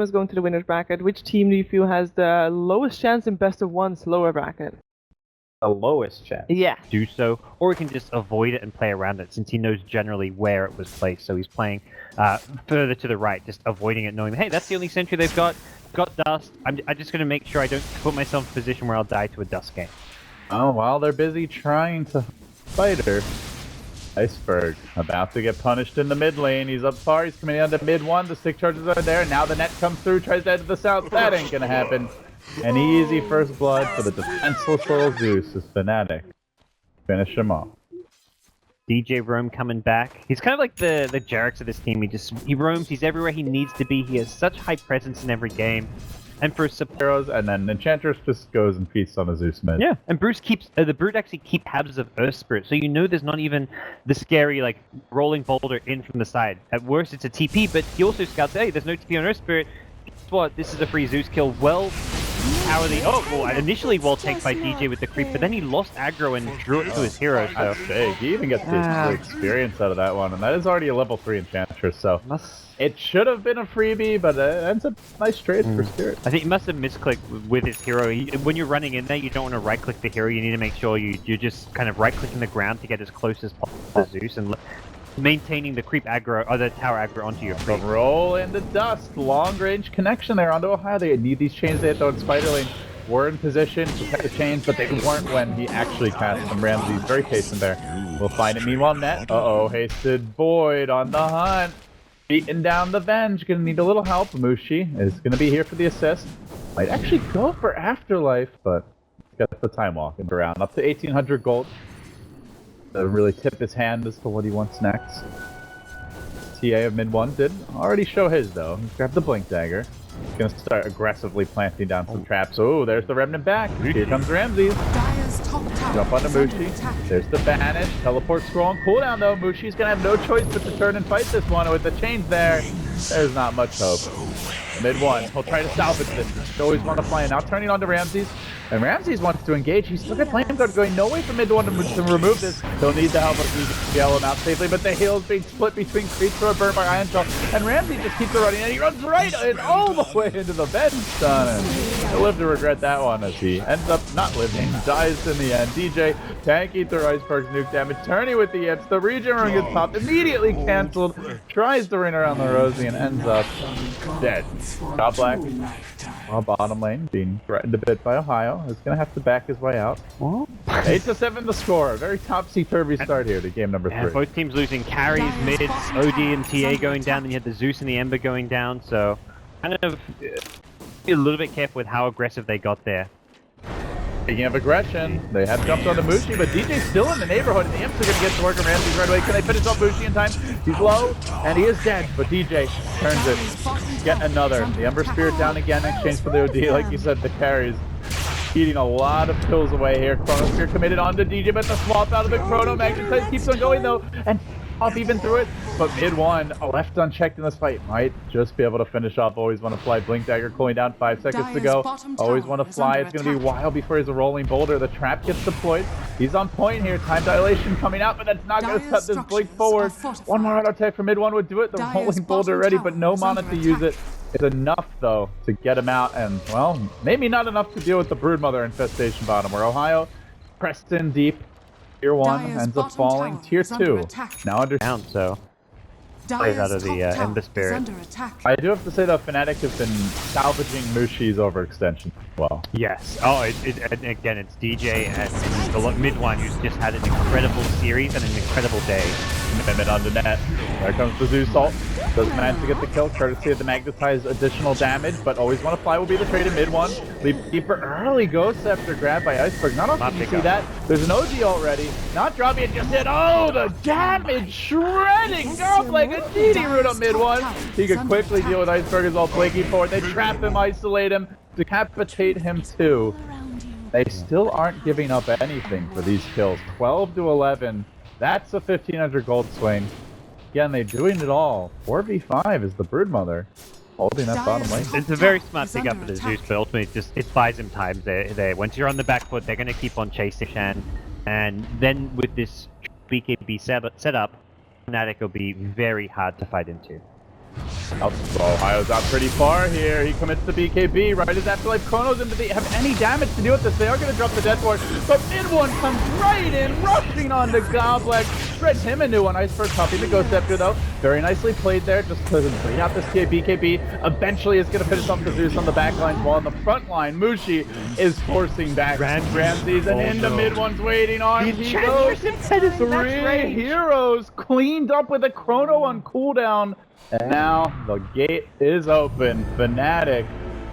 is going to the winner's bracket. Which team do you feel has the lowest chance in best of one's lower bracket? The lowest chance. Yeah. Do so, or he can just avoid it and play around it, since he knows generally where it was placed. So he's playing further to the right, just avoiding it, knowing, hey, that's the only sentry they've got. Got dust. I'm just going to make sure I don't put myself in a position where I'll die to a dust game. Oh, while they're busy trying to fight her, Iceberg about to get punished in the mid lane. He's up far. He's coming down to mid one. The stick charges are there. Now the net comes through. Tries to head to the south. That ain't gonna happen. An easy first blood for the defenseless little Zeus as Fnatic finish him off. DJ Roam coming back. He's kind of like the Jarix of this team. He roams. He's everywhere he needs to be. He has such high presence in every game. And for heroes, and then Enchantress just goes and feasts on a Zeus mid. Yeah, and Bruce keeps the Brute actually keep tabs of Earth Spirit, so you know there's not even the scary like rolling boulder in from the side. At worst, it's a TP, but he also scouts. Hey, there's no TP on Earth Spirit. Guess what? This is a free Zeus kill. Well, initially wall tanked by DJ with the creep, but then he lost aggro and drew it to his hero. So that's big. He even gets the experience out of that one, and that is already a level 3 Enchantress. So. It should have been a freebie, but it ends up nice trade for Spirit. I think he must have misclicked with his hero. When you're running in there, you don't want to right-click the hero. You need to make sure you're just kind of right-clicking the ground to get as close as possible to Zeus and maintaining the creep aggro or the tower aggro onto your creep. Roll into dust. Long-range connection there onto Ohio. They need these chains they had thrown Spider Lane. Were in position to protect the chains, but they weren't when he actually cast them. Ramsey's very patient there. We'll find it. Meanwhile, net. Hasted Void on the hunt. Beating down the Venge, gonna need a little help. Mushi is gonna be here for the assist. Might actually go for Afterlife, but got the time walking around. Up to 1800 gold. To really tip his hand as to what he wants next. TA of mid 1 did already show his though. He's grabbed the Blink Dagger. He's gonna start aggressively planting down some traps. Oh, there's the Remnant back. Here comes Ramses. Jump onto Mushi. There's the Banish. Teleport scroll and cooldown though. Mushi's gonna have no choice but to turn and fight this one. With the chains there, there's not much hope. Mid 1, he'll try to salvage this. He always want to fly in. Now turning on to Ramses. And Ramses wants to engage. He's still got Flame Guard going no way from mid 1 to remove this. He'll need the help of the scale him out safely, but the heal's being split between creeps or burnt by Iron Shell. And Ramses just keeps it running, and he runs right in all the way into the Venge stun. And he'll live to regret that one as he ends up not living, dies in the end. DJ tanking through Iceberg's nuke damage, turning with the yips. The regen run gets popped, immediately cancelled, tries to ring around the Rosie and ends up dead. Top Black, while bottom lane, being threatened a bit by Ohio, is going to have to back his way out. 8-7 the score. A very topsy-turvy start here to game number 3. Both teams losing carries, mids, OD and TA going down, then you had the Zeus and the Ember going down, so kind of be a little bit careful with how aggressive they got there. Speaking of aggression, they have jumped onto Mushi, but DJ's still in the neighborhood, and the Imps are going to get to work on Ramses right away. Can they finish off Mushi in time? He's low, and he is dead, but DJ turns it. Get another. The Ember Spirit down again in exchange for the OD. Like you said, the carries eating a lot of kills away here. Chronosphere committed onto DJ, but the swap out of the Chrono Magnetize keeps on going, though, and off even through it. But mid 1, left unchecked in this fight, might just be able to finish off. Always want to fly. Blink Dagger cooling down, 5 seconds to go. Always want to fly. It's going to be a while before he's a rolling boulder. The trap gets deployed. He's on point here. Time dilation coming out, but that's not going to set this Blink forward. One more auto attack from mid 1 would do it. The rolling boulder ready, but no mana to use it. It's enough, though, to get him out, and, well, maybe not enough to deal with the Broodmother infestation bottom, where Ohio pressed in deep. Tier 1 ends up falling. Tier 2 now under down, so plays out of the Ember Spirit. I do have to say though, Fnatic have been salvaging Mushi's overextension as well. Yes. Oh, again, it's DJ and the mid 1 who's just had an incredible series and an incredible day. Commitment onto net. There comes the Zeus ult. Doesn't manage to get the kill, courtesy of the Magnetize additional damage, but always want to fly will be the trade in mid 1. Leap deeper early Ghost after grab by Iceberg. Not often you see that. There's an OG already. Not dropping it just yet. Oh, the damage shredding Girl like a DD root on mid 1. He could quickly deal with Iceberg as well, flaking forward. They trap him, isolate him, decapitate him too. They still aren't giving up anything for these kills. 12 to 11. That's a 1500 gold swing. Again, they're doing it all. 4v5 is the Broodmother holding that bottom lane. It's a very smart pick up for the Zeus, but ultimately it buys him time. Once you're on the back foot, they're going to keep on chasing Shan. And then with this BKB setup, Fnatic will be very hard to fight into. Ohio's out pretty far here. He commits to BKB right as Afterlife Chronos into the have any damage to deal with this. They are going to drop the Death Ward, but mid one comes right in, rushing onto Goblet. Spreads him a new one. Iceberg copying the Ghost Scepter though. Very nicely played there, just to bring out this BKB. Eventually it's going to finish off the Zeus on the back lines, while on the front line, Mushi is forcing back Ramses, and into mid one's waiting on. He goes. 3 heroes cleaned up with a Chrono on cooldown. And now the gate is open. Fnatic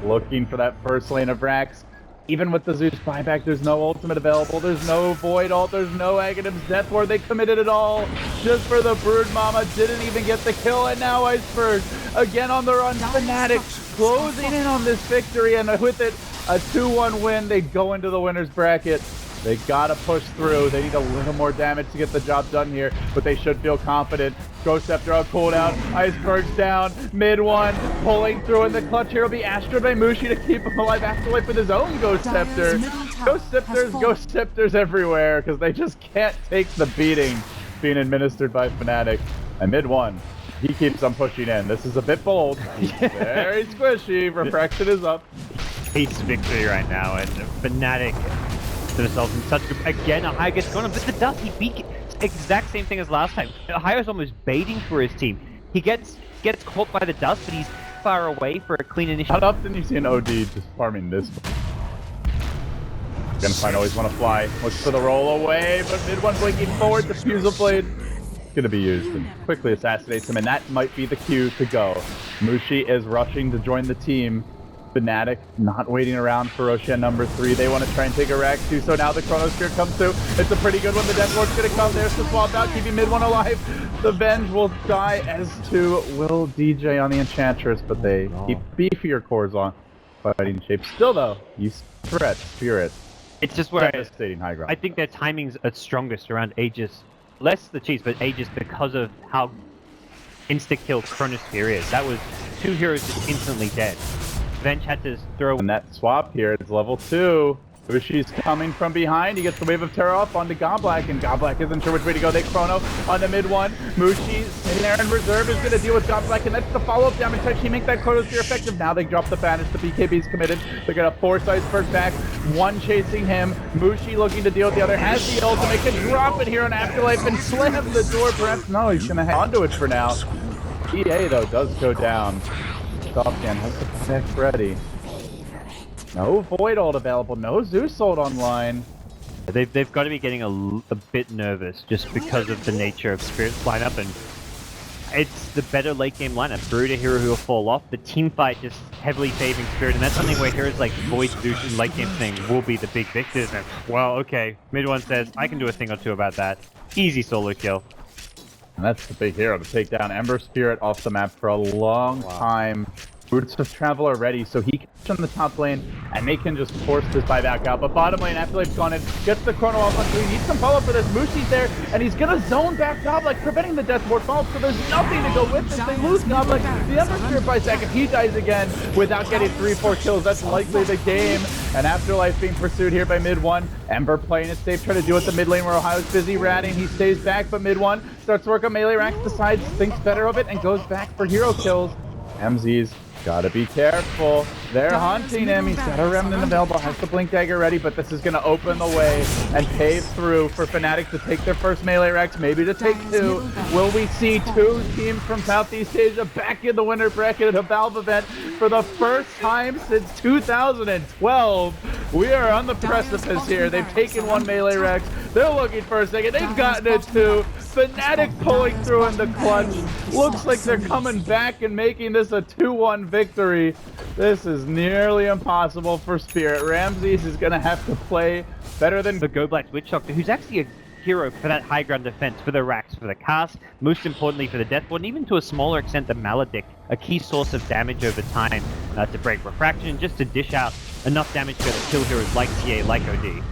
looking for that first lane of Rax. Even with the Zeus buyback, there's no ultimate available. There's no Void ult. There's no Aghanim's Death Ward. They committed it all just for the Brood Mama. Didn't even get the kill. And now Iceberg again on the run. Fnatic closing in on this victory. And with it, a 2-1 win. They go into the winner's bracket. They gotta push through. They need a little more damage to get the job done here, but they should feel confident. Ghost Scepter on cooldown. Iceberg's down. Mid one pulling through in the clutch here will be Astroed by Mushi to keep him alive. Afterlife with his own Ghost Scepter. Ghost Scepters everywhere because they just can't take the beating being administered by Fnatic. And mid one, he keeps on pushing in. This is a bit bold. Very squishy. Refraction is up. Ace victory right now, and Fnatic themselves in such good. Again, Ohio gets going on, but the dust, he beat exact same thing as last time. Ohio's almost baiting for his team. He gets caught by the dust, but he's far away for a clean initiative. How often do you see an OD just farming this? Gunfight always want to fly. Looks for the roll away, but mid one blinking forward. The Fusel Blade going to be used and quickly assassinates him, and that might be the cue to go. Mushi is rushing to join the team. Fnatic not waiting around for Roshan number 3. They want to try and take a Rax too, so now the Chronosphere comes through. It's a pretty good one. The Death Ward's going to come. There's the swap out, keeping mid one alive. The Venge will die, as too will DJ on the Enchantress, but they keep beefier cores on fighting shape. Still though, you threat Spirit. It's just where devastating high ground. I think their timings are strongest around Aegis. Less the cheese, but Aegis because of how insta-kill Chronosphere is. That was 2 heroes just instantly dead. Venge had to throw. And that swap here is level 2. Mushi's coming from behind. He gets the Wave of Terror off onto Goblet, and Goblet isn't sure which way to go. They Chrono on the mid one. Mushi in there in reserve is going to deal with Goblet, and that's the follow-up damage. Actually make that Chronosphere effective. Now they drop the banish. The BKB's committed. They're going to force Iceberg back. One chasing him. Mushi looking to deal with the other. Has the ult to make a drop it here on Afterlife and slam the door. Perhaps no, he's going to hang onto it for now. EA though does go down. Stopcan has the protect ready. No Void ult available, no Zeus ult online. They've got to be getting a bit nervous just because of the nature of Spirit's lineup, and it's the better late game lineup. Brood a hero who will fall off. The team fight just heavily favoring Spirit, and that's something where heroes like Void, Zeus, and late game thing will be the big victors. And well, okay, mid one says I can do a thing or two about that. Easy solo kill. And that's the big hero to take down Ember Spirit off the map for a long time. Roots of Travel are ready, so he can push on the top lane, and they can just force this buyback out. But bottom lane, Afterlife's gone in, gets the Chrono off on 3, needs some follow-up for this. Mushi's there, and he's gonna zone back Goblet, preventing the Death Ward fall, so there's nothing to go with this. They lose Goblet, the Ember Spirit by second. He dies again without getting 3-4 kills. That's likely the game. And Afterlife being pursued here by mid one. Ember playing it safe, trying to deal with the mid lane where Ohio's busy ratting. He stays back, but mid one starts to work on melee racks, decides, thinks better of it, and goes back for hero kills. MZ's gotta be careful. They're hunting him. He's got a Remnant available, has the Blink Dagger ready, but this is gonna open the way and pave through for Fnatic to take their first melee Rex, maybe to take 2. Will we see 2 teams from Southeast Asia back in the winner bracket at a Valve event for the first time since 2012? We are on the precipice here. They've taken 1 melee Rex. They're looking for a second. They've gotten it 2. Fnatic pulling through in the clutch. Looks like they're coming back and making this a 2-1 victory. This is nearly impossible for Spirit. Ramses is going to have to play better than the Goblet Witch Doctor, who's actually a hero for that high ground defense, for the racks, for the cast, most importantly for the Death Ward, and even to a smaller extent the Maledict, a key source of damage over time to break refraction, just to dish out enough damage to kill heroes like TA, like OD.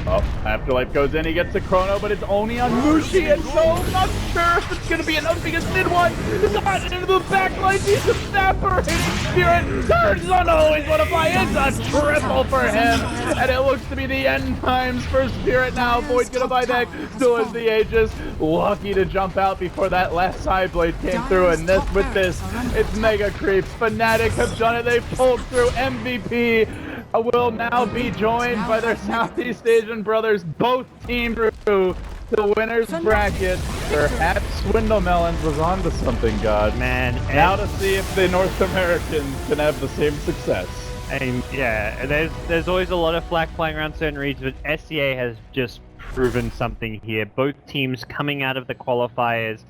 Oh, Afterlife goes in, he gets the chrono, but it's only on Mushi, and so not sure if it's gonna be enough because Mid-One is not into the backline, he's evaporating. Spirit turns on, oh, he's gonna fly, it's a triple for him, and it looks to be the end times for Spirit now. Void gonna buy back, still has the Aegis, lucky to jump out before that last side blade came through, and with this, it's Mega Creeps. Fnatic have done it, they've pulled through. MVP will now be joined by their Southeast Asian brothers, both teams through the winner's bracket. Perhaps Swindle Melons was onto something, God. Man, now to see if the North Americans can have the same success. And yeah, there's always a lot of flack flying around certain regions, but SCA has just proven something here. Both teams coming out of the qualifiers,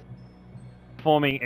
forming